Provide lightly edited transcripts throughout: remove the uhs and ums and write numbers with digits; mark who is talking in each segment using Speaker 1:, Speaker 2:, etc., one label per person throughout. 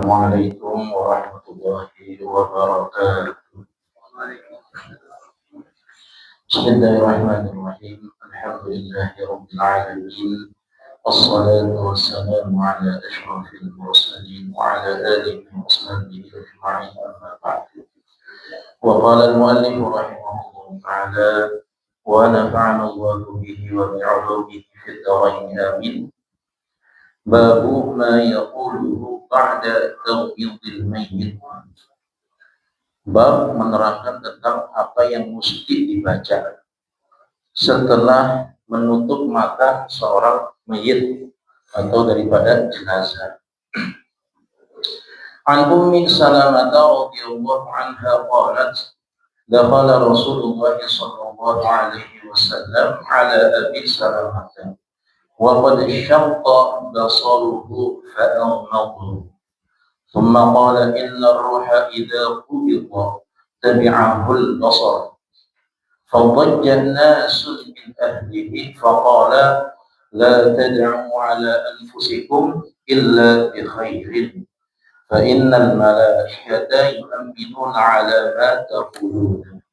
Speaker 1: Assalamualaikum warahmatullahi wabarakatuh. Bismillahirrahmanirrahim. Alhamdulillahirabbil alamin. Wassalatu wassalamu ala asyrafil mursalin wa ala alihi wa sahbihi ajma'in. Amma ba'd. Wa qala al-mu'allif rahimahullahu ta'ala wa nafa'ana Allahu bihi wa bi'ulumihi fid dharain amin. Babu ma yaquluhu ba'da tawhidil mayyit. Bab menerangkan tentang apa yang mesti dibaca setelah menutup mata seorang mayit atau daripada jenazah. An Ummi Salamah radhiyallahu anha qalat dakhala Rasulullah sallallahu alaihi wasallam ala Abi Salamah wa qad shaqqa basaruhu fa'amadahu. ثم قال إن الروح إذا قبض تبعه البصر فضج الناس من أهله فقال لا تدعوا على أنفسكم إلا بخير فإن الملائكة يؤمنون على ما تقولون.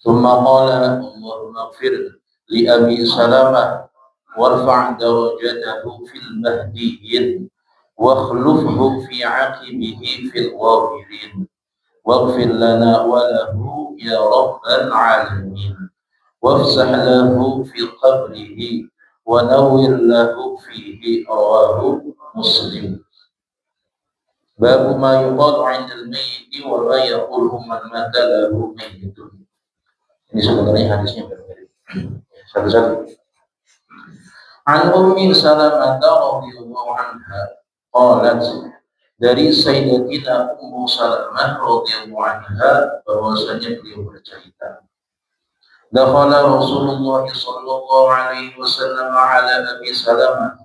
Speaker 1: ثم قال اللهم اغفر لأبي سلمة وارفع درجته في المهديين واخلفه في عقبه في الغابرين واغفر لنا وله يا رب العالمين وافسح له في قبره ونور له فيه. رواه مسلم. باب ما يقال عند الميت وما يقوله من مات له ميت. Ini sebenarnya hadisnya berbeda. Satu-satu. An Ummi Salamah radhiyallahu anha qalat, dari Sayyidatina Ummu Salamah radhiyallahu anha bahwasanya beliau bercerita, dakhala Rasulullah sallallahu alaihi wasallam ala Abi Salamah,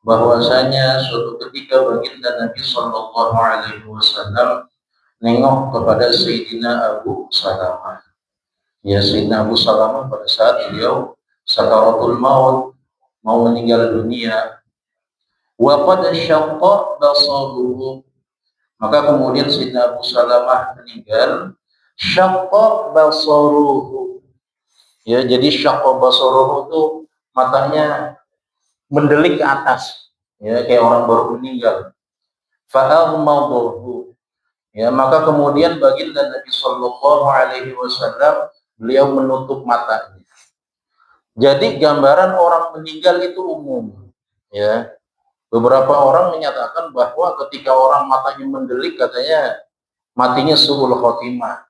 Speaker 1: bahwasanya suatu ketika baginda Nabi sallallahu alaihi wasallam nengok kepada Sayyidina Abu Salamah. Ya, Sayyidina Abu Salamah pada saat beliau sakaratul maut, mau meninggal dunia. Wa qad syaqqa basaruhu, maka kemudian Sayyidina Abu Salamah meninggal. Syaqqa basaruhu, ya, jadi syaqqa basaruhu itu matanya mendelik ke atas, ya, kayak orang baru meninggal. Fa'amadahu, ya, maka kemudian baginda Nabi sallallahu alaihi wasallam beliau menutup matanya. Jadi gambaran orang meninggal itu umum, ya. Beberapa orang menyatakan bahwa ketika orang matanya mendelik, katanya matinya su'ul khotimah.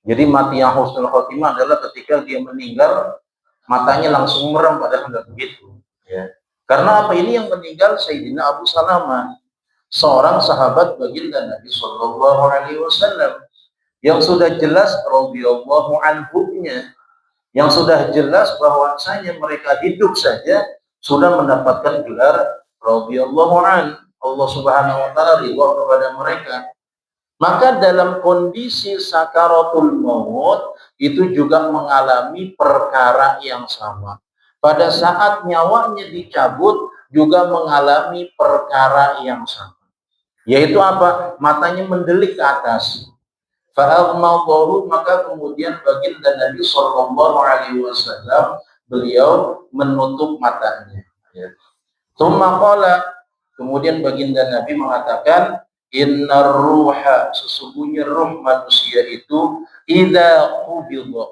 Speaker 1: Jadi mati yang husnul khotimah adalah ketika dia meninggal matanya langsung merem, padahal enggak begitu, ya. Karena apa? Ini yang meninggal Sayyidina Abu Salamah, seorang sahabat baginda Nabi sallallahu alaihi wasallam yang sudah jelas radhiyallahu anhu-nya, yang sudah jelas bahwasanya mereka hidup saja sudah mendapatkan gelar radhiyallahu an, Allah Subhanahu wa taala ridha kepada mereka. Maka dalam kondisi sakaratul maut itu juga mengalami perkara yang sama. Pada saat nyawanya dicabut juga mengalami perkara yang sama. Yaitu apa? Matanya mendelik ke atas. Fa'amadahu, maka kemudian baginda Nabi sallallahu alaihi wasallam beliau menutup matanya, ya. Tsumma qala, kemudian baginda Nabi mengatakan, innar ruha, sesungguhnya ruh manusia itu idza qubidha,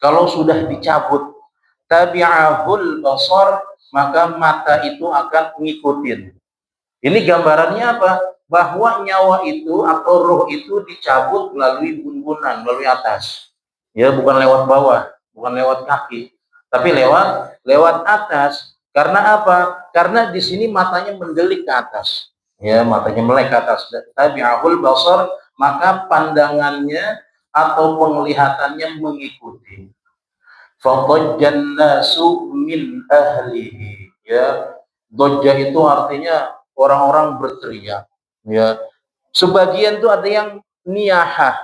Speaker 1: kalau sudah dicabut, tabi'ahul basar, maka mata itu akan ngikutin. Ini gambarannya apa? Bahwa nyawa itu atau ruh itu dicabut melalui bunbunan, melalui atas. Ya, bukan lewat bawah, bukan lewat kaki, tapi lewat atas. Karena apa? Karena di sini matanya mendelik ke atas, ya, matanya melek ke atas. Tabi'ahul basar, maka pandangannya atau penglihatannya mengikuti. Fadajjan nasu min ahlihi, ya. Dojja itu artinya orang-orang berteriak, ya. Sebagian itu ada yang niyahah.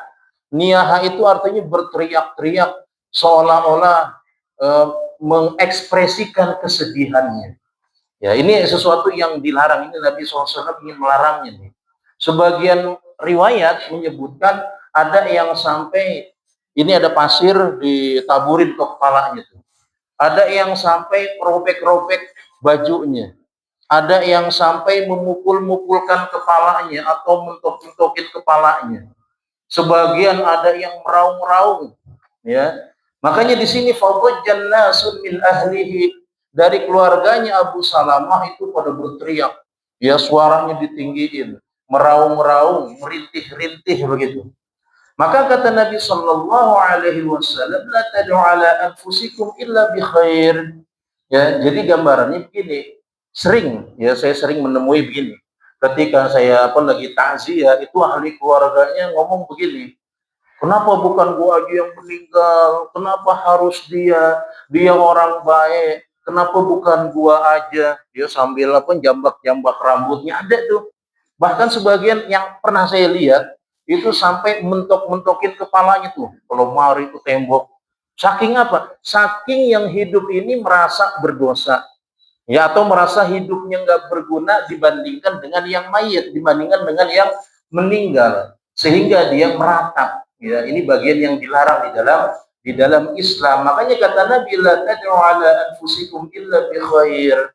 Speaker 1: Niyahah itu artinya berteriak-teriak seolah-olah mengekspresikan kesedihannya. Ya, ini sesuatu yang dilarang. Ini Nabi SAW ingin melarangnya nih. Sebagian riwayat menyebutkan ada yang sampai ini ada pasir ditaburin ke kepalanya tuh. Ada yang sampai robek-robek bajunya. Ada yang sampai memukul-mukulkan kepalanya atau mentok-mentokin kepalanya. Sebagian ada yang meraung-raung, ya. Makanya di sini fadajjan nasun min ahlihi, dari keluarganya Abu Salamah itu pada berteriak, ya suaranya ditinggiin, meraung-raung, merintih-rintih begitu. Maka kata Nabi Shallallahu Alaihi Wasallam, la tad'u ala anfusikum illa bi khair. Ya, jadi gambarannya begini. Saya sering menemui begini. Ketika saya lagi takziah, itu ahli keluarganya ngomong begini. Kenapa bukan gua aja yang meninggal? Kenapa harus dia? Dia orang baik. Kenapa bukan gua aja? Dia sambil jambak-jambak rambutnya ada tuh. Bahkan sebagian yang pernah saya lihat itu sampai mentok-mentokin kepalanya tuh. Kalau mari itu tembok. Saking apa? Saking yang hidup ini merasa berdosa. Ya, atau merasa hidupnya nggak berguna dibandingkan dengan yang mayit, dibandingkan dengan yang meninggal. Sehingga dia meratap. Ya, ini bagian yang dilarang di dalam Islam. Makanya kata Nabi, la tad'u ala anfusikum illa bi khair.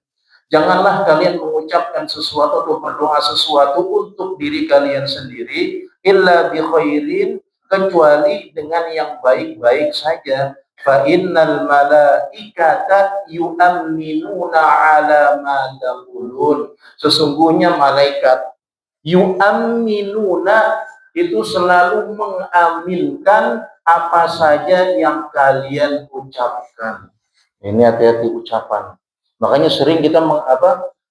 Speaker 1: Janganlah kalian mengucapkan sesuatu atau berdoa sesuatu untuk diri kalian sendiri illa bi khairin, kecuali dengan yang baik-baik saja. Fa innal malaikata yu'minuna ala ma taqulun. Sesungguhnya malaikat yu'minuna itu selalu mengaminkan apa saja yang kalian ucapkan. Ini hati-hati ucapan. Makanya sering kita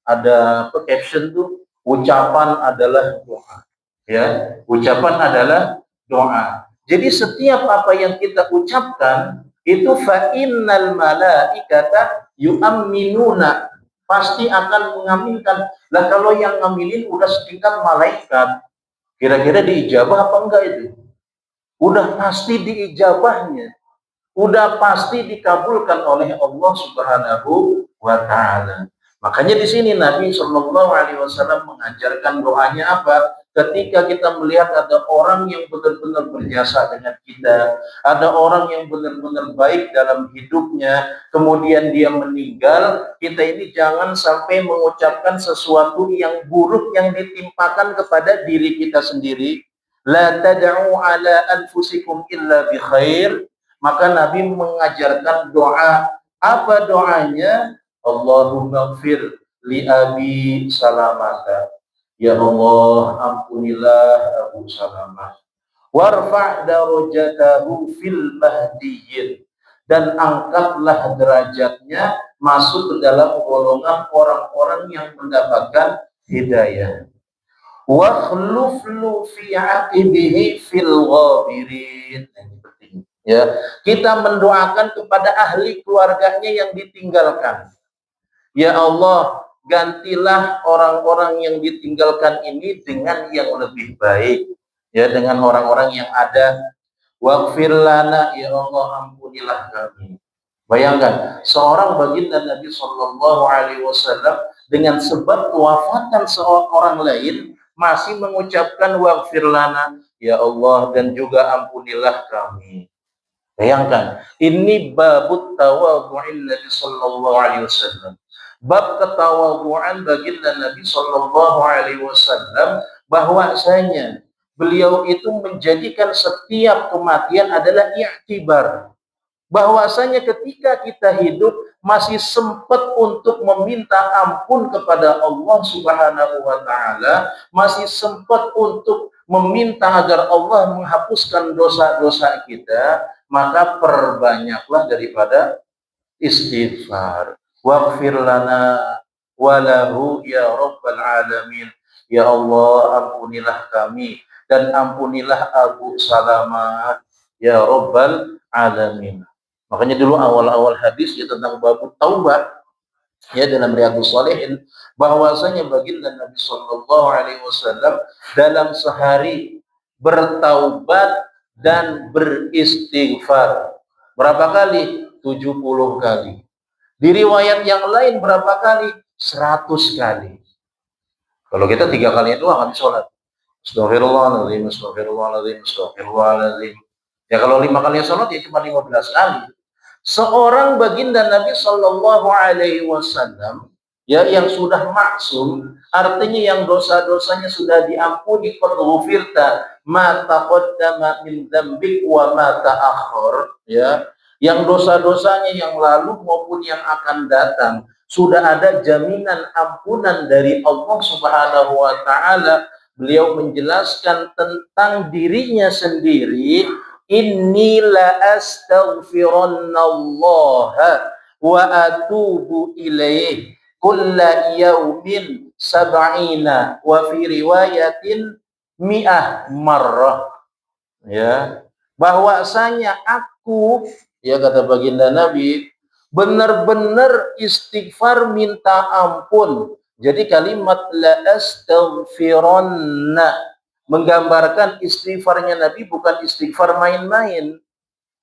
Speaker 1: ada caption tuh, ucapan adalah doa. Ya, ucapan adalah doa. Jadi setiap apa yang kita ucapkan itu fa innal malaikata yu'minuna, pasti akan mengaminkan. Lah kalau yang ngaminin udah setingkat malaikat, kira-kira diijabah apa enggak itu? Udah pasti diijabahnya. Udah pasti dikabulkan oleh Allah Subhanahu wa taala. Makanya di sini Nabi Shallallahu Alaihi Wasallam mengajarkan doanya apa? Ketika kita melihat ada orang yang benar-benar berjasa dengan kita, ada orang yang benar-benar baik dalam hidupnya, kemudian dia meninggal, kita ini jangan sampai mengucapkan sesuatu yang buruk yang ditimpakan kepada diri kita sendiri. La tad'u ala anfusikum illa bi khair. Maka Nabi mengajarkan doa. Apa doanya? Allahumma gfir li abi salamata. Ya Allah, ampunilah Abu Salamah. Warfa' darajatahu fil mahdiyyin. Dan angkatlah derajatnya masuk ke dalam golongan orang-orang yang mendapatkan hidayah. Wa khluflu fi aqibihi fil ghabirin. Ya, kita mendoakan kepada ahli keluarganya yang ditinggalkan. Ya Allah, gantilah orang-orang yang ditinggalkan ini dengan yang lebih baik. Ya, dengan orang-orang yang ada. Waghfir lana, ya Allah, ampunilah kami. Bayangkan, seorang baginda Nabi Shallallahu Alaihi Wasallam dengan sebab kewafatan seorang lain masih mengucapkan waghfir lana, ya Allah, dan juga ampunilah kami. Bayangkan, ini babut tawadhu'in Nabi Sallallahu Alaihi Wasallam. Bab ketawadhu'an baginda Nabi Sallallahu Alaihi Wasallam, bahwasanya beliau itu menjadikan setiap kematian adalah i'tibar. Bahwasanya ketika kita hidup masih sempat untuk meminta ampun kepada Allah Subhanahu wa taala, masih sempat untuk meminta agar Allah menghapuskan dosa-dosa kita, maka perbanyaklah daripada istighfar. Waghfir lana walahu ya rabbal alamin. Ya Allah, ampunilah kami dan ampunilah Abu Salamah ya rabbal alamin. Makanya dulu awal-awal hadis ya tentang bab taubat ya dalam Riyadhus Shalihin, bahwasanya baginda Nabi Shallallahu Alaihi Wasallam dalam sehari bertaubat dan beristighfar berapa kali? 70 kali. Di riwayat yang lain berapa kali? 100 kali. Kalau kita 3 kali doang habis sholat. Astagfirullahaladzim, astagfirullahaladzim, astagfirullahaladzim. Ya kalau 5 kali salat ya cuma 15 kali. Seorang baginda Nabi Shallallahu Alaihi Wasallam ya yang sudah maksum, artinya yang dosa-dosanya sudah diampuni, qad ghufirta ma taqaddama min dzambik wa ma ta'akhkhar, ya, yang dosa-dosanya yang lalu maupun yang akan datang sudah ada jaminan ampunan dari Allah Subhanahu wa taala. Beliau menjelaskan tentang dirinya sendiri, inni la astaghfirannallaha wa atubu ilaih kulla yaumin sab'ina wa fi riwayatin mi'ah marrah, ya, bahwasanya aku, ya kata baginda Nabi, benar-benar istighfar minta ampun. Jadi kalimat la astaghfiranna menggambarkan istighfarnya Nabi bukan istighfar main-main.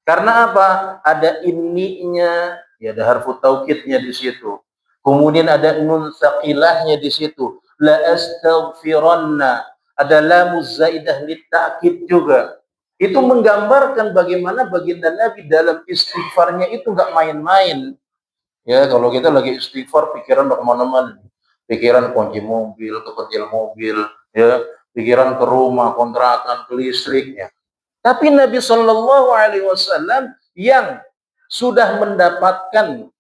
Speaker 1: Karena apa? Ada inninya, ya ada harfu taukidnya di situ. Kemudian ada nun saqilahnya di situ. La astaghfiranna. Ada lamuz zaidah litakid juga. Itu menggambarkan bagaimana baginda Nabi dalam istighfarnya itu nggak main-main. Ya, kalau kita lagi istighfar, pikiran udah kemana-mana. Pikiran kunci mobil, ke pentil mobil, ya, pikiran ke rumah, kontrakan, ke listriknya. Tapi Nabi Shallallahu Alaihi Wasallam yang sudah mendapatkan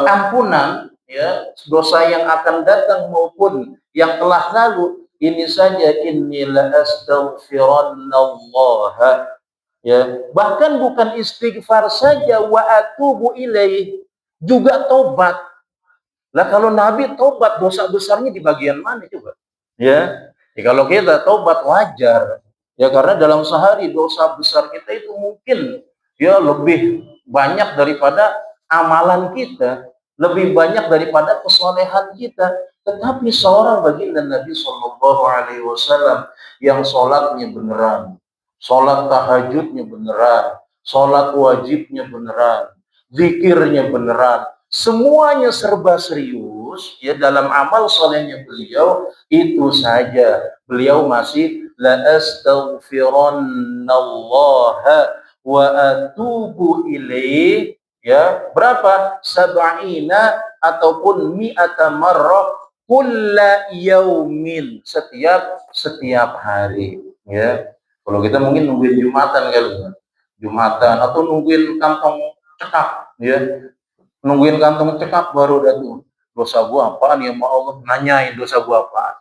Speaker 1: ampunan, ya, dosa yang akan datang maupun yang telah lalu, ini saja innila astaghfirannallaha. Ya, bahkan bukan istighfar saja, wa atubu ilaih, juga tobat. Lah kalau Nabi tobat, dosa besarnya di bagian mana coba? Ya, kalau kita tobat wajar. Ya karena dalam sehari dosa besar kita itu mungkin ya lebih banyak daripada amalan kita, lebih banyak daripada kesolehan kita. Tetapi seorang baginda Nabi Shallallahu Alaihi Wasallam yang sholatnya beneran, sholat tahajudnya beneran, sholat wajibnya beneran, zikirnya beneran, semuanya serba serius, ya, dalam amal solehnya beliau itu saja beliau masih la astaghfirannallaha wa atubu ilaih, ya, berapa? Sab'ina ataupun mi'ata marrah kulla yaumin, setiap hari, ya. Kalau kita mungkin nungguin Jumatan kali, Jumatan atau nungguin kantong cekak, ya, nungguin kantong cekak baru udah tuh, dosa gua apaan ya, mau Allah nanyain dosa gua apaan,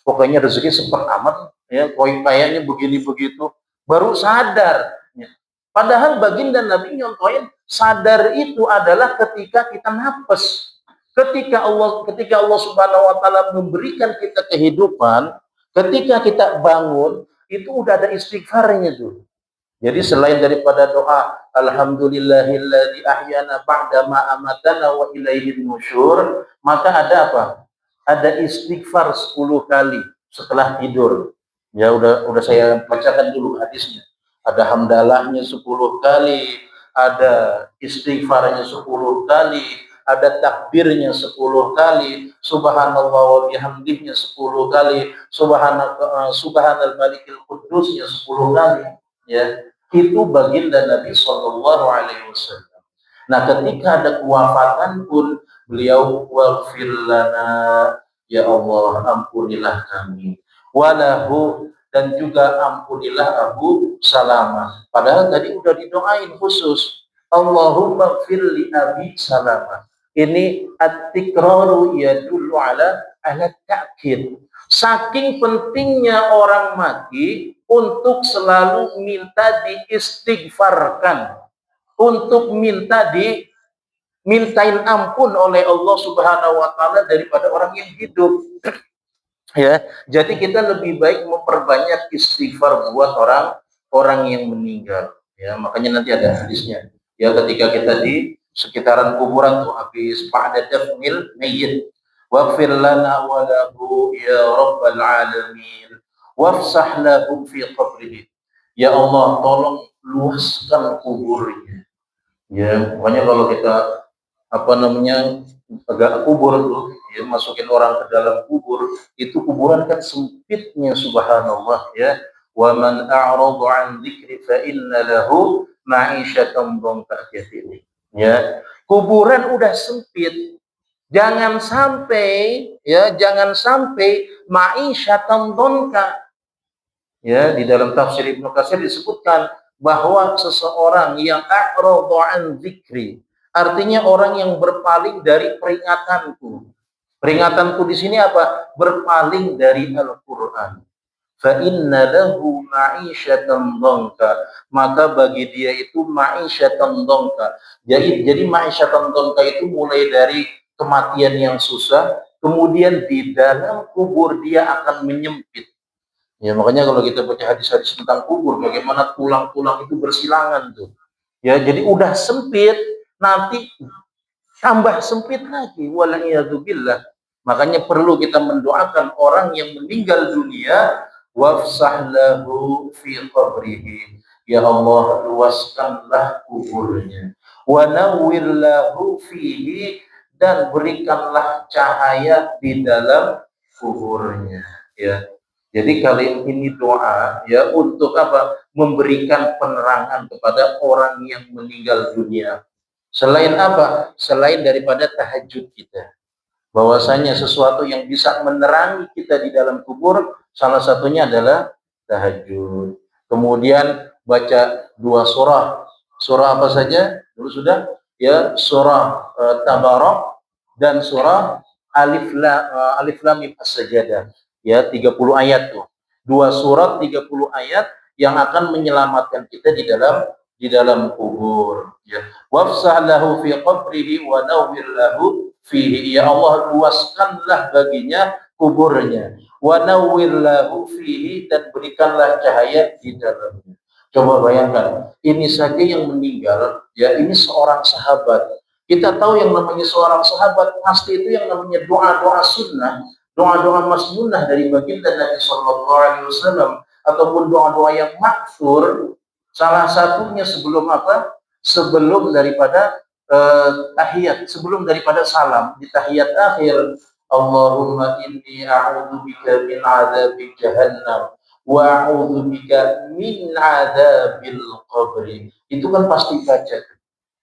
Speaker 1: pokoknya rezeki sepet amat, ya, kayaknya begini begitu, baru sadar, ya. Padahal baginda Nabi nyontohin sadar itu adalah ketika kita nafas, ketika Allah Subhanahu wa taala memberikan kita kehidupan, ketika kita bangun itu udah ada istighfarnya tuh. Jadi selain daripada doa alhamdulillahilladzi ahyana ba'da ma amatana wa ilaihin nusyur, maka ada apa? Ada istighfar 10 kali setelah tidur. Ya udah saya bacakan dulu hadisnya. Ada hamdalahnya 10 kali, ada istighfarnya 10 kali, ada takbirnya 10 kali, subhanallah wa bihamdihnya 10 kali, subhanal malikil quddusnya 10 kali, ya. Itu baginda Nabi Shallallahu Alaihi Wasallam. Nah, ketika ada kewafatan pun beliau waghfir lana, ya Allah ampunilah kami, walahu, dan juga ampunilah Abu Salamah. Padahal tadi udah didoain khusus, Allahumma gfir li Abi Salamah. Ini at-tikraru yadullu ala ta'kid. Saking pentingnya orang mati untuk selalu minta diistighfarkan, untuk mintain ampun oleh Allah Subhanahu wa taala daripada orang yang hidup. Ya, jadi kita lebih baik memperbanyak istighfar buat orang yang meninggal. Ya, makanya nanti ada hadisnya. Ya, ketika kita di sekitaran kuburan tuh habis ba'da dafnil mayyit, waghfir lana wa lahu ya rabbal alamin, wafsah lahu fi qabrihi. Ya Allah, tolong luaskan kuburnya. Ya, pokoknya kalau kita agak kubur tuh ya, masukin orang ke dalam kubur, itu kuburan kan sempitnya, subhanallah ya. Wa man a'rada 'an dzikri fa inna lahu ma'isyatan dhanka. Ya, kuburan udah sempit. Jangan sampai ma'isyatan dhanka. Ya, di dalam tafsir Ibnu Katsir disebutkan bahwa seseorang yang a'rada 'an dzikri, artinya orang yang berpaling dari peringatanku. Peringatanku di sini apa? Berpaling dari Al-Qur'an. Fa inna lahu ma'isyatan dhanka, maka bagi dia itu ma'isyatan dhanka. Jadi ma'isyatan dhanka itu mulai dari kematian yang susah, kemudian di dalam kubur dia akan menyempit. Ya, makanya kalau kita baca hadis-hadis tentang kubur, bagaimana tulang-tulang itu bersilangan tuh. Ya, jadi udah sempit, nanti tambah sempit lagi. Wala'iyadzubillah. Makanya perlu kita mendoakan orang yang meninggal dunia, wafsah lahu fi qabrihi. Ya Allah, luaskanlah kuburnya. Wa nawwir lahu fihi, dan berikanlah cahaya di dalam kuburnya. Ya. Jadi kali ini doa ya untuk apa? Memberikan penerangan kepada orang yang meninggal dunia. Selain apa? Selain daripada tahajud kita. Bahwasanya sesuatu yang bisa menerangi kita di dalam kubur, salah satunya adalah tahajud. Kemudian baca 2 surah. Surah apa saja? Dulu sudah ya, surah Tabarak dan surah Alif Lam Mim As-Sajdah. Ya, 30 ayat tuh. 2 surat 30 ayat yang akan menyelamatkan kita di dalam kubur. Ya. Wafsah lahu fi qabrihi wa nawwir lahu fihi. Ya Allah, luaskanlah baginya kuburnya. Wa nawwir lahu fihi, dan berikanlah cahaya di dalamnya. Coba bayangkan, ini saja yang meninggal, ya ini seorang sahabat. Kita tahu yang namanya seorang sahabat, pasti itu yang namanya doa-doa sunnah, doa-doa masnunah dari baginda Nabi Shallallahu Alaihi Wasallam, ataupun doa-doa yang maksur. Salah satunya sebelum apa? Sebelum daripada tahiyat, sebelum daripada salam di tahiyat akhir, Allahumma inni a'udzubika min adzabi jahannam wa a'udzubika min adzabil qabri. Itu kan pasti baca.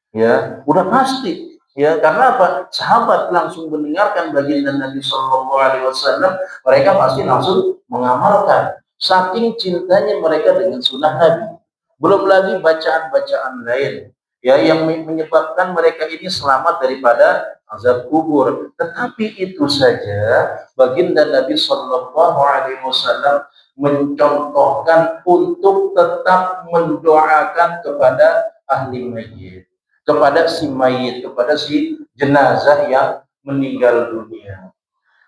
Speaker 1: Ya, udah pasti. Ya, karena apa? Sahabat langsung mendengarkan baginda Nabi Shallallahu Alaihi Wasallam, mereka pasti langsung mengamalkan. Saking cintanya mereka dengan sunnah Nabi. Belum lagi bacaan-bacaan lain, ya, yang menyebabkan mereka ini selamat daripada azab kubur. Tetapi itu saja baginda Nabi Shallallahu Alaihi Wasallam mencontohkan untuk tetap mendoakan kepada ahli mayit, kepada si mayit, kepada si jenazah yang meninggal dunia.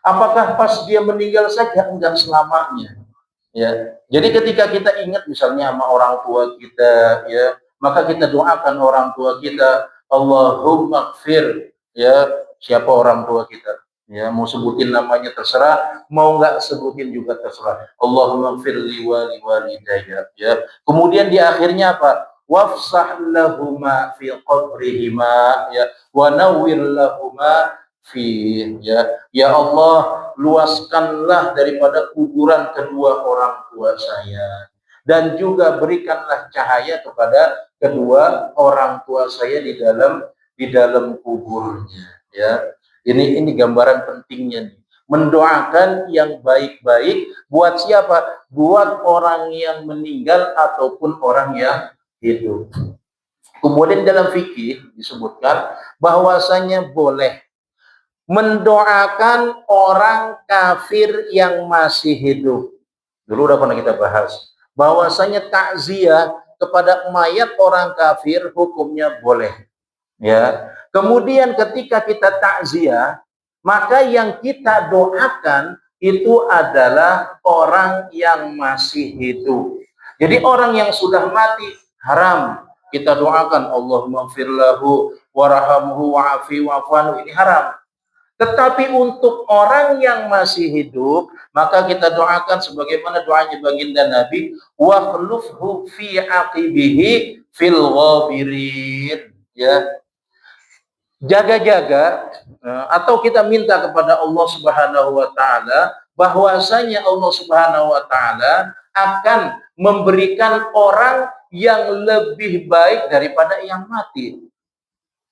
Speaker 1: Apakah pas dia meninggal saja? Enggak selamanya. Ya. Jadi ketika kita ingat misalnya sama orang tua kita, ya, maka kita doakan orang tua kita, Allahumma gfir, ya, siapa orang tua kita. Ya, mau sebutin namanya terserah, mau nggak sebutin juga terserah. Allahumma gfir li walidayya, ya. Kemudian di akhirnya apa? Wafsah lahuma fi qabrihima, ya, wa nawwir lahuma fi, ya. Ya Allah, luaskanlah daripada kuburan kedua orang tua saya, dan juga berikanlah cahaya kepada kedua orang tua saya di dalam kuburnya. Ya, ini gambaran pentingnya nih. Mendoakan yang baik-baik buat siapa? Buat orang yang meninggal ataupun orang yang hidup. Kemudian dalam fikih disebutkan bahwasanya boleh mendoakan orang kafir yang masih hidup. Dulu udah pernah kita bahas bahwasanya takziah kepada mayat orang kafir hukumnya boleh. Ya. Kemudian ketika kita takziah, maka yang kita doakan itu adalah orang yang masih hidup. Jadi orang yang sudah mati haram kita doakan Allahumma firlahu warhamhu wa'afi wa'fu, ini haram. Tetapi untuk orang yang masih hidup, maka kita doakan sebagaimana doanya baginda Nabi, wa khlufhu fi aqibihi fil ghabirin. Ya. jaga-jaga atau kita minta kepada Allah Subhanahu wa taala bahwasanya Allah Subhanahu wa taala akan memberikan orang yang lebih baik daripada yang mati.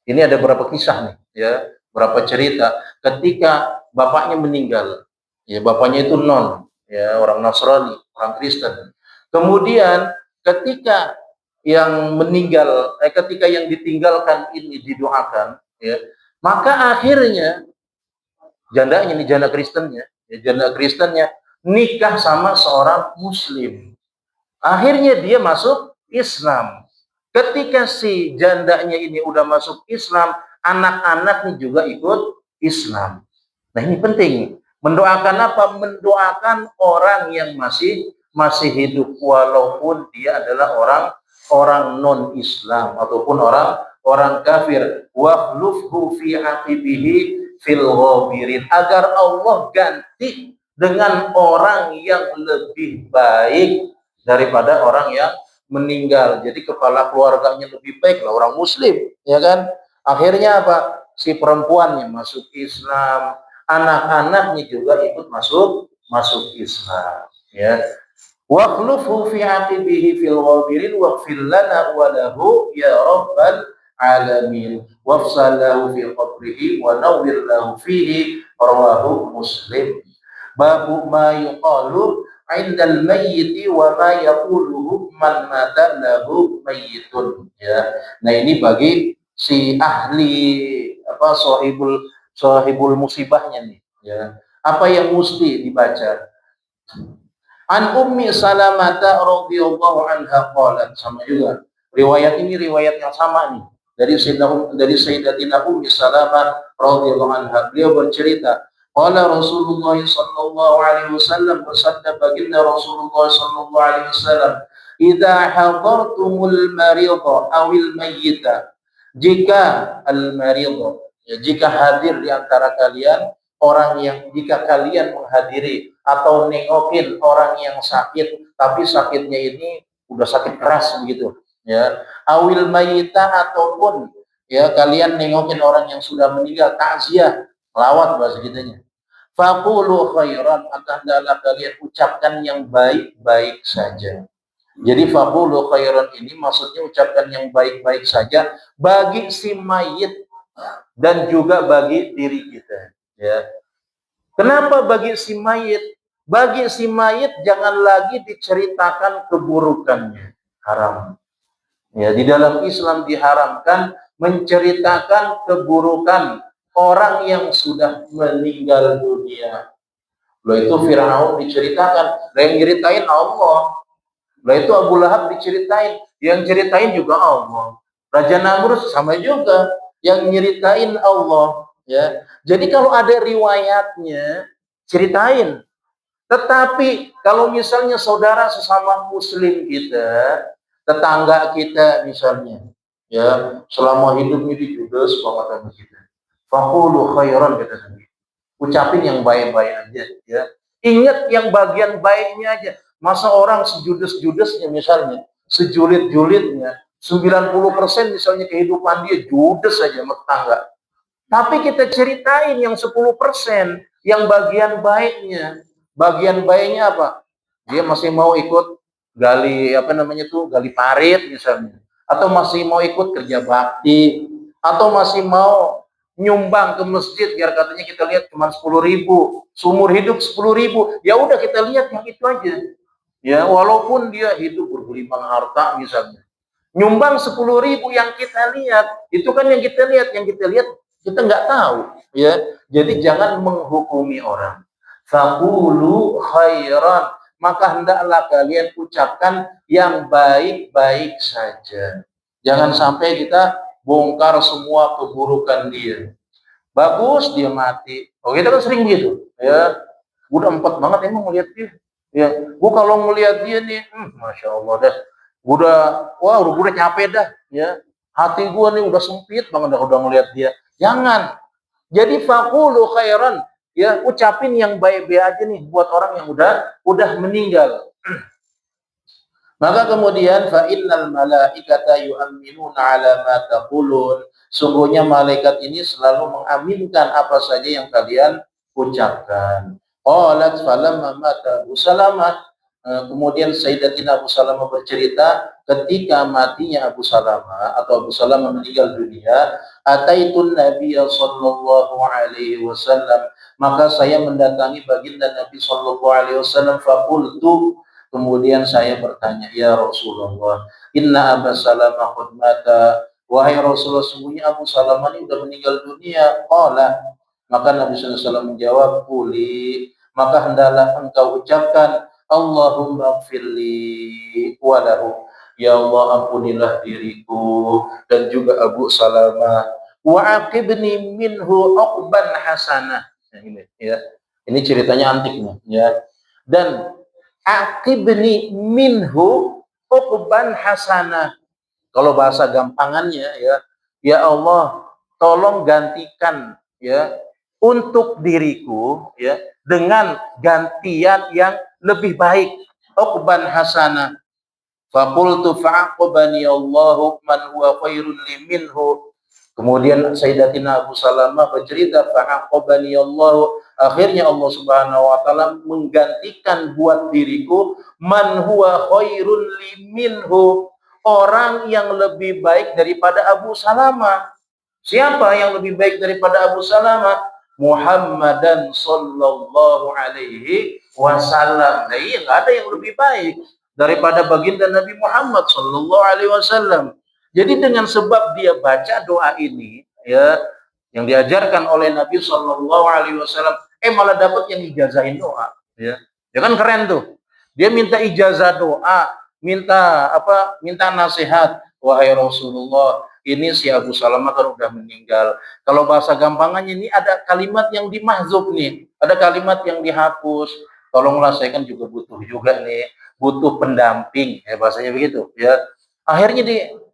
Speaker 1: Ini ada beberapa kisah nih, ya, beberapa cerita ketika bapaknya meninggal. Ya, bapaknya itu non, ya, orang Nasrani, orang Kristen. Kemudian ketika yang meninggal, ketika yang ditinggalkan ini didoakan, ya, maka akhirnya jandanya ini janda Kristennya, ya, janda Kristennya nikah sama seorang Muslim. Akhirnya dia masuk Islam. Ketika si jandanya ini udah masuk Islam, anak-anaknya juga ikut Islam. Nah, ini penting. Mendoakan apa? Mendoakan orang yang masih hidup walaupun dia adalah orang non-Islam ataupun orang kafir. Wahlufhu fi aqibihi fil ghabirin, agar Allah ganti dengan orang yang lebih baik daripada orang yang meninggal. Jadi kepala keluarganya lebih baik lah orang Muslim, ya kan? Akhirnya apa? Si perempuannya masuk Islam, anak-anaknya juga ikut masuk Islam, ya. Waqlufu fi aqibihi fil ghabirin waghfir lana wa lahu ya rabbal alamin wafsalahu fi qabrihi wa nawwir lahu fihi rawahu Muslim. Babu ma yuqalu indal mayyiti wa ma yaquluhu man mata lahu mayyitun, ya. Nah, ini bagi si ahli apa sahibul musibahnya nih, ya. Apa yang mesti dibaca? An Ummi Salamata radhiyallahu anha qalat, sama juga. Riwayat ini riwayat yang sama nih. Dari Sayyidatina Ummi Salamah radhiyallahu anha. Beliau bercerita, qala Rasulullah sallallahu alaihi wasallam, bersabda baginda Rasulullah sallallahu alaihi wasallam, "Idza hadartumul marida awil mayyita." Jika al-marida, ya, jika hadir di antara kalian orang yang, jika kalian menghadiri atau nengokin orang yang sakit, tapi sakitnya ini udah sakit keras begitu, ya. Awil mayita, ataupun ya kalian nengokin orang yang sudah meninggal, takziah, lawat bahasa kitanya. Faqulu khairan, maka hendaklah kalian ucapkan yang baik-baik saja. Jadi faqulu khairan ini maksudnya ucapkan yang baik-baik saja bagi si mayit dan juga bagi diri kita, ya. Kenapa bagi si mayit? Bagi si mayit jangan lagi diceritakan keburukannya. Haram. Ya, di dalam Islam diharamkan menceritakan keburukan orang yang sudah meninggal dunia. Loh, itu Firaun diceritakan, yang ceritain Allah. Loh, itu Abu Lahab diceritain, yang ceritain juga Allah. Raja Namrud sama juga, yang nyeritain Allah, ya. Jadi kalau ada riwayatnya ceritain. Tetapi kalau misalnya saudara sesama muslim kita, tetangga kita misalnya, ya, selama hidupnya di judes banget sama kita. Faqulu khairan, kata Nabi. Ucapin yang baik-baik aja, ya. Ingat yang bagian baiknya aja. Masa orang sejudes-judesnya misalnya, sejulit-julitnya, 90% misalnya kehidupan dia judes saja sama tetangga. Tapi kita ceritain yang 10%, yang bagian baiknya. Bagian baiknya apa? Dia masih mau ikut gali apa namanya tuh, gali parit misalnya, atau masih mau ikut kerja bakti, atau masih mau nyumbang ke masjid, biar katanya kita lihat cuma 10.000, seumur hidup 10.000, ya udah kita lihat yang itu aja, ya, walaupun dia hidup bergelimpang harta misalnya, nyumbang 10.000 yang kita lihat, itu kan yang kita lihat kita nggak tahu, ya. Jadi jangan menghukumi orang. Faqulu khairan, maka hendaklah kalian ucapkan yang baik-baik saja. Jangan sampai kita bongkar semua keburukan dia. Bagus dia mati. Oh, kita kan sering gitu, ya. Udah empat banget emang ngeliat dia. Ya, gua kalau ngeliat dia nih, masya Allah dah. Udah capek dah, ya. Hati gua nih udah sempit banget udah ngeliat dia. Jangan. Jadi faqulu khairan, ya, ucapin yang baik-baik aja nih buat orang yang udah meninggal. Maka kemudian fa innal malaikata yu'minuna ala ma taqulun. Sungguhnya malaikat ini selalu mengaminkan apa saja yang kalian ucapkan. Qalat falamma mata Abu Salamah. Kemudian Sayyidatina Abu Salamah bercerita ketika matinya Abu Salamah atau Abu Salamah meninggal dunia, ataitun Nabiya sallallahu alaihi wasallam, maka saya mendatangi baginda Nabi sallallahu alaihi wasallam, faqultu, kemudian saya bertanya, ya Rasulullah, inna Abu Salamah qad mata, wahai Rasulullah, sungguhnya Abu Salamah ini sudah meninggal dunia. Qala, maka Nabi sallallahu alaihi wasallam menjawab, quli, maka hendaklah engkau ucapkan, Allahumma gfirli walahu, ya Allah ampunilah diriku dan juga Abu Salamah, wa aqibni minhu uqban hasanah. Nah, ini ya. Ini ceritanya antik nih ya. Dan aqibni minhu uqban hasanah. Kalau bahasa gampangannya ya, ya Allah, tolong gantikan ya untuk diriku ya dengan gantian yang lebih baik. Uqban hasanah. Faqultu fa'aqabani Allahu man huwa khairun li minhu. Kemudian Sayyidatina Abu Salamah bercerita, fa'aqabani Allahu, akhirnya Allah Subhanahu wa taala menggantikan buat diriku man huwa khairun li minhu, orang yang lebih baik daripada Abu Salamah. Siapa yang lebih baik daripada Abu Salamah? Muhammadan sallallahu alaihi wasallam. Nah, iya, nggak ada yang lebih baik daripada baginda Nabi Muhammad sallallahu alaihi wasallam. Jadi dengan sebab dia baca doa ini, ya, yang diajarkan oleh Nabi sallallahu alaihi wasallam, malah dapat yang ijazahin doa, ya. Ya kan keren tuh. Dia minta ijazah doa, minta apa? Minta nasihat. Wahai Rasulullah, ini si Abu Salamah kan udah meninggal. Kalau bahasa gampangannya ini ada kalimat yang dimahzub nih, ada kalimat yang dihapus. Tolonglah, saya kan juga butuh juga nih, butuh pendamping, ya bahasanya begitu, ya. Akhirnya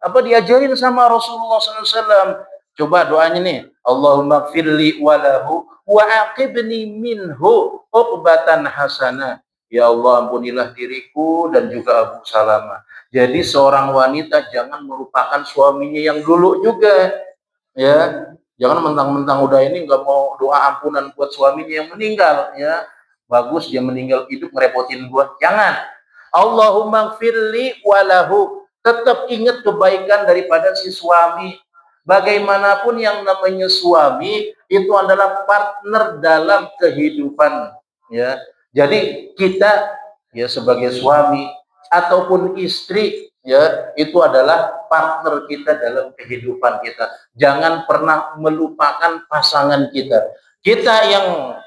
Speaker 1: diajarin sama Rasulullah SAW. Coba doanya nih, Allahumma gfirli walahu wa aqibni minhu uqbatan hasanah. Ya Allah, ampunilah diriku dan juga Abu Salamah. Jadi seorang wanita jangan melupakan suaminya yang dulu juga, ya. Jangan mentang-mentang udah ini nggak mau doa ampunan buat suaminya yang meninggal, ya. Bagus dia meninggal, hidup ngerepotin gua. Jangan. Allahumma gfirli walahu. Tetap ingat kebaikan daripada si suami. Bagaimanapun yang namanya suami itu adalah partner dalam kehidupan, ya. Jadi kita ya sebagai suami ataupun istri ya itu adalah partner kita dalam kehidupan kita. Jangan pernah melupakan pasangan kita. Kita yang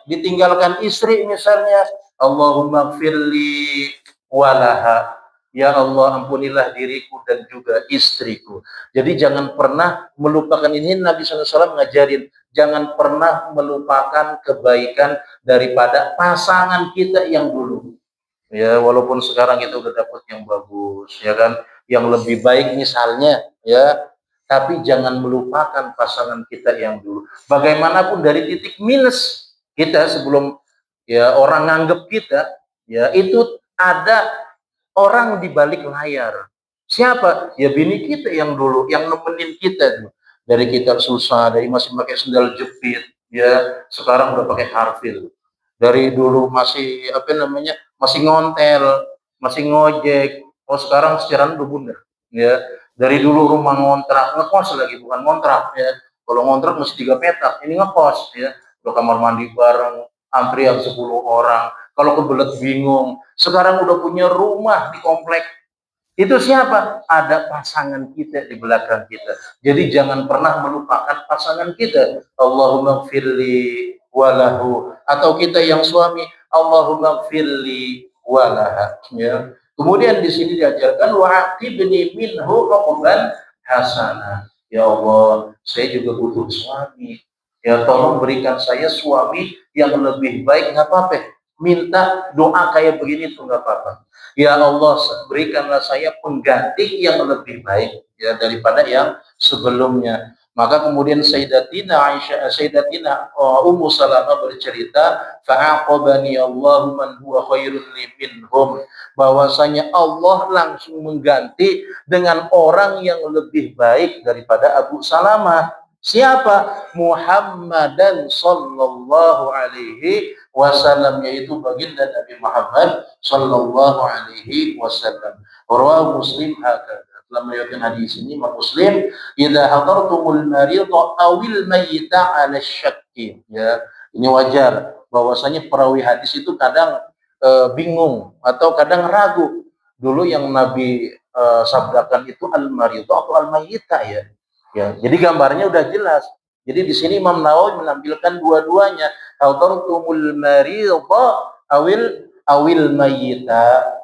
Speaker 1: ditinggalkan istri misalnya, Allahumma gfirli walaha, ya Allah ampunilah diriku dan juga istriku. Jadi jangan pernah melupakan ini. Nabi SAW ngajarin, jangan pernah melupakan kebaikan daripada pasangan kita yang dulu. Ya, walaupun sekarang kita udah dapat yang bagus, ya kan, yang lebih baik misalnya, ya, tapi jangan melupakan pasangan kita yang dulu. Bagaimanapun dari titik minus kita sebelum ya orang nganggep kita, ya itu ada orang di balik layar. Siapa? Ya bini kita yang dulu, yang nemenin kita tuh. Dari kita susah, dari masih pakai sendal jepit, ya sekarang udah pakai harfil. Dari dulu masih apa namanya, masih ngontel, masih ngojek. Oh sekarang secara udah bunda. Ya dari dulu rumah ngontrak, ngekos lagi bukan ngontrak ya. Kalau ngontrak masih 3 petak, ini ngekos ya. Udah kamar mandi bareng, antrian 10 orang. Kalau kebelet bingung, sekarang udah punya rumah di komplek. Itu siapa? Ada pasangan kita di belakang kita. Jadi jangan pernah melupakan pasangan kita. Allahumma gfirli walahu. Atau kita yang suami, Allahumma gfirli walaha. Ya. Kemudian di sini diajarkan wa'aqibni minhu uqban hasanah. Ya Allah, saya juga butuh suami. Ya tolong berikan saya suami yang lebih baik, nggak apa-apa. Minta doa kayak begini tuh nggak apa-apa. Ya Allah, berikanlah saya pengganti yang lebih baik ya daripada yang sebelumnya. Maka kemudian Sayyidatina Ummu Salamah bercerita, fa'aqabani Allahu man huwa khairun minhum, bahwasanya Allah langsung mengganti dengan orang yang lebih baik daripada Abu Salamah. Siapa? Muhammadan sallallahu alaihi wasallam, yaitu baginda Nabi Muhammad sallallahu alaihi wasallam. Rawahu Muslim hakadha. Telah meriwayatkan hadis ini Imam Muslim, idza hadartumul maridha awil mayyita 'ala syakki. Ya, ini wajar bahwasanya perawi hadis itu kadang bingung atau kadang ragu. Dulu yang Nabi sabdakan itu al-maridha atau al-mayyita ya. Ya, jadi gambarnya udah jelas. Jadi di sini Imam Nawawi menampilkan dua-duanya, hadartumul maridha awil mayyita.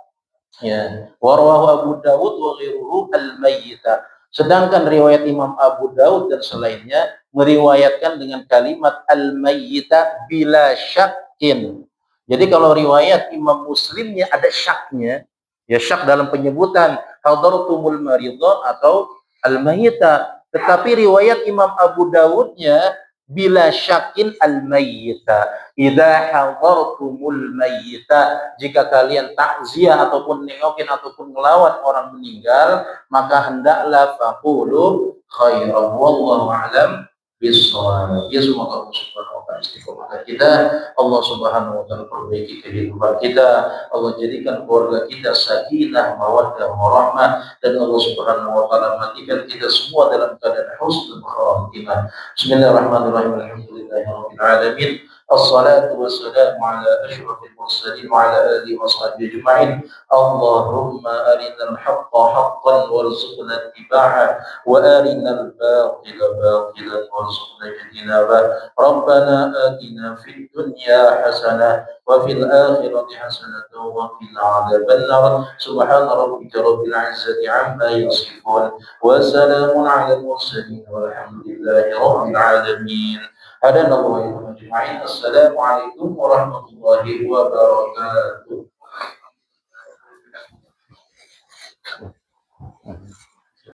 Speaker 1: Ya, warwahu Abu Dawud wa ghairuhu al-mayyita. Sedangkan riwayat Imam Abu Dawud dan selainnya meriwayatkan dengan kalimat al-mayyita bila syakkin. Jadi kalau riwayat Imam Muslimnya ada syaknya, ya syak dalam penyebutan hadartumul maridha atau al-mayyita. Tetapi riwayat Imam Abu Dawudnya bila syakin al-mayyita, idza hadartumul mayyita, jika kalian takziah ataupun nengokin ataupun ngelawan orang meninggal, maka hendaklah faqulu khairan wallahu a'lam bissawab. Ya, semoga Allah Subhanahu wa taala istiqomahkan kita, Allah Subhanahu wa taala perbaiki kehidupan kita, Allah jadikan keluarga kita sakinah, mawaddah, warahmah, dan Allah Subhanahu wa taala matikan kita semua dalam keadaan husnul khatimah. Bismillahirrahmanirrahim. Alhamdulillahirabbil alamin. Assalatu wassalamu ala asyrafil mursalin wa ala alihi wa sahbihi ajma'in. Allahumma arinal haqqa haqqan warzuqna ittiba'ah wa arinal batila batilan warzuqna ijtinabah. Rabbana atina fid dunya hasanah wa fil akhirati hasanah wa qina adzabannar. Subhana rabbika rabbil izzati amma yasifun wa salamun 'alal mursalin walhamdulillahi rabbil alamin. Hadana Allah ajma'in. Assalamualaikum warahmatullahi wabarakatuh.